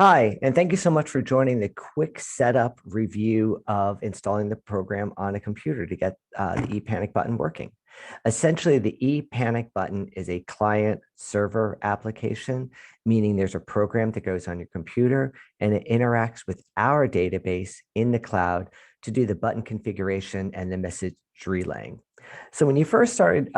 Hi, and thank you so much for joining the quick setup review of installing the program on a computer to get the ePanic button working. Essentially, the ePanic button is a client server application, meaning there's a program that goes on your computer and it interacts with our database in the cloud to do the button configuration and the message relaying. So when you first started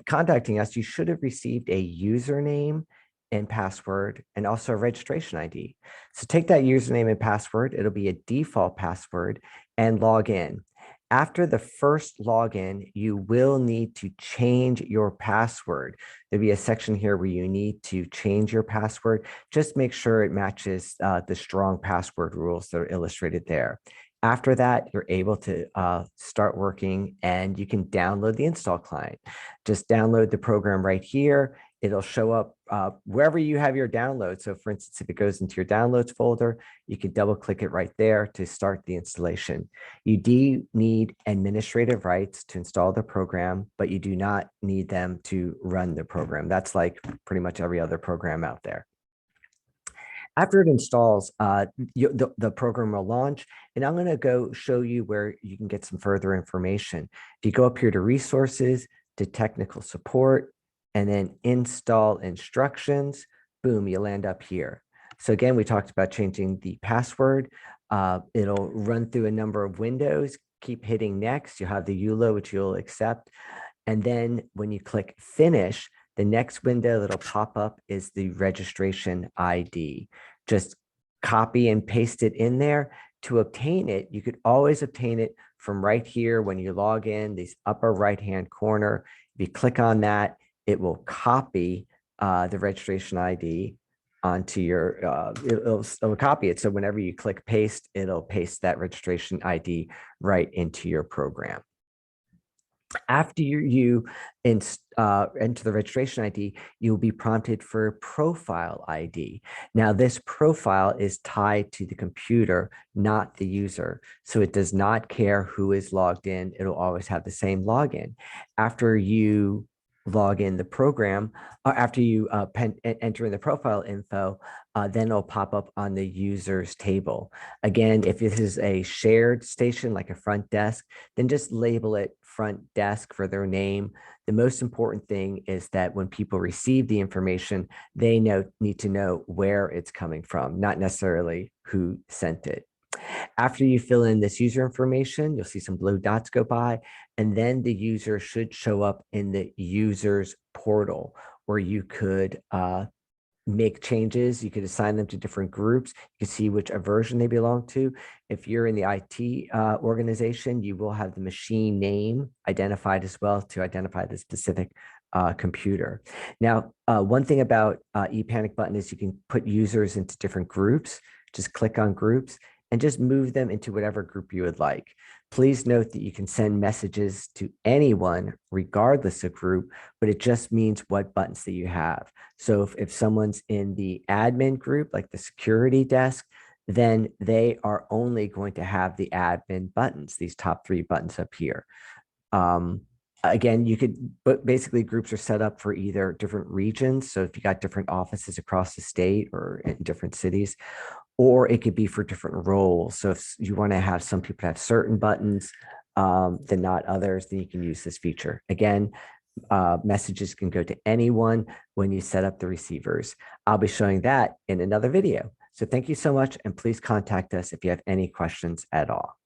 contacting us, you should have received a username and password and also a registration ID. So take that username and password, it'll be a default password, and log in. After the first login, you will need to change your password. There'll be a section here where you need to change your password. Just make sure it matches the strong password rules that are illustrated there. After that, you're able to start working and you can download the install client. Just download the program right here. It'll show up wherever you have your download. So for instance, if it goes into your downloads folder, you can double click it right there to start the installation. You do need administrative rights to install the program, but you do not need them to run the program. That's like pretty much every other program out there. After it installs, the program will launch, and I'm going to go show you where you can get some further information. If you go up here to resources, to technical support, and then install instructions, boom, you land up here. So again, we talked about changing the password. It'll run through a number of windows. Keep hitting next. You'll have the EULA, which you'll accept. And then when you click finish, the next window that'll pop up is the registration ID. Just copy and paste it in there. To obtain it, you could always obtain it from right here when you log in, this upper right-hand corner. If you click on that, it will copy the registration ID onto your, it'll copy it. So whenever you click paste, it'll paste that registration ID right into your program. After you enter the registration ID, you'll be prompted for profile ID. Now, this profile is tied to the computer, not the user. So it does not care who is logged in. It'll always have the same login. After you log in the program, or after you enter in the profile info, then it'll pop up on the users table. Again, if this is a shared station like a front desk, then just label it front desk for their name. The most important thing is that when people receive the information, they need to know where it's coming from, not necessarily who sent it. After you fill in this user information, you'll see some blue dots go by, and then the user should show up in the users portal where you could make changes. You could assign them to different groups. You can see which version they belong to. If you're in the IT organization, you will have the machine name identified as well to identify the specific computer. Now, one thing about ePanic button is you can put users into different groups. Just click on groups and just move them into whatever group you would like. Please note that you can send messages to anyone regardless of group, but it just means what buttons that you have. So if someone's in the admin group, like the security desk, then they are only going to have the admin buttons, these top three buttons up here. Again, you could, but basically groups are set up for either different regions. So if you got different offices across the state or in different cities, or it could be for different roles. So if you want to have some people have certain buttons than not others, then you can use this feature. Again, messages can go to anyone when you set up the receivers. I'll be showing that in another video. So thank you so much, and please contact us if you have any questions at all.